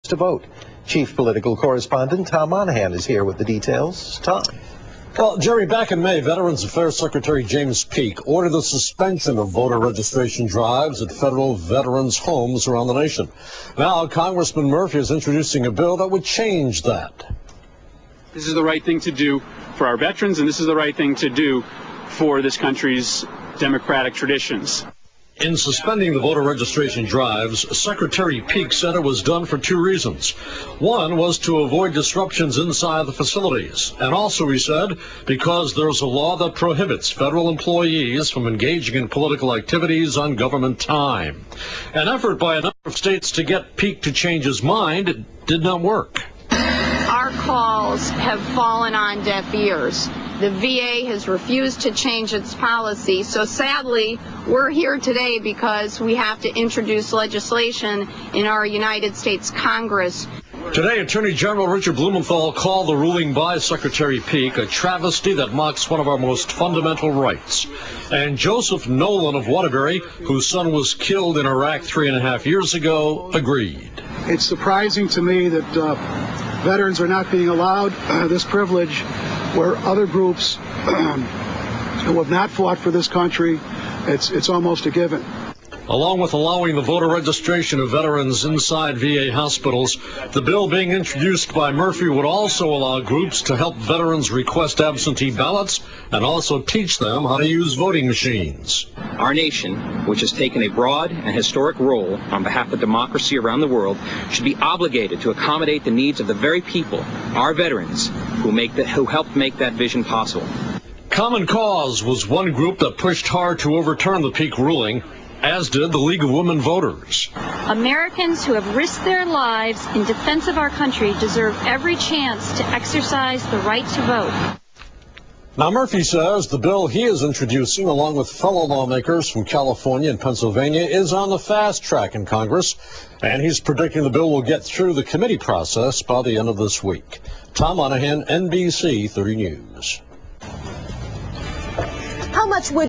to vote. Chief Political Correspondent Tom Monahan is here with the details. Tom. Well, Jerry, back in May, Veterans Affairs Secretary James Peake ordered the suspension of voter registration drives at federal veterans' homes around the nation. Now, Congressman Murphy is introducing a bill that would change that. This is the right thing to do for our veterans, and this is the right thing to do for this country's democratic traditions. In suspending the voter registration drives, Secretary Peake said it was done for two reasons. One was to avoid disruptions inside the facilities, and also, he said, because there's a law that prohibits federal employees from engaging in political activities on government time. An effort by a number of states to get Peake to change his mind did not work. Our calls have fallen on deaf ears. The VA has refused to change its policy, so sadly, we're here today because we have to introduce legislation in our United States Congress. Today, Attorney General Richard Blumenthal called the ruling by Secretary Peake a travesty that mocks one of our most fundamental rights. And Joseph Nolan of Waterbury, whose son was killed in Iraq 3.5 years ago, agreed. It's surprising to me that veterans are not being allowed this privilege where other groups who have not fought for this country, it's almost a given. Along with allowing the voter registration of veterans inside VA hospitals, the bill being introduced by Murphy would also allow groups to help veterans request absentee ballots and also teach them how to use voting machines. Our nation, which has taken a broad and historic role on behalf of democracy around the world, should be obligated to accommodate the needs of the very people, our veterans, who helped make that vision possible. Common Cause was one group that pushed hard to overturn the Peake ruling, as did the League of Women Voters. Americans who have risked their lives in defense of our country deserve every chance to exercise the right to vote. Now, Murphy says the bill he is introducing, along with fellow lawmakers from California and Pennsylvania, is on the fast track in Congress, and he's predicting the bill will get through the committee process by the end of this week. Tom Monahan, NBC 30 News. How much would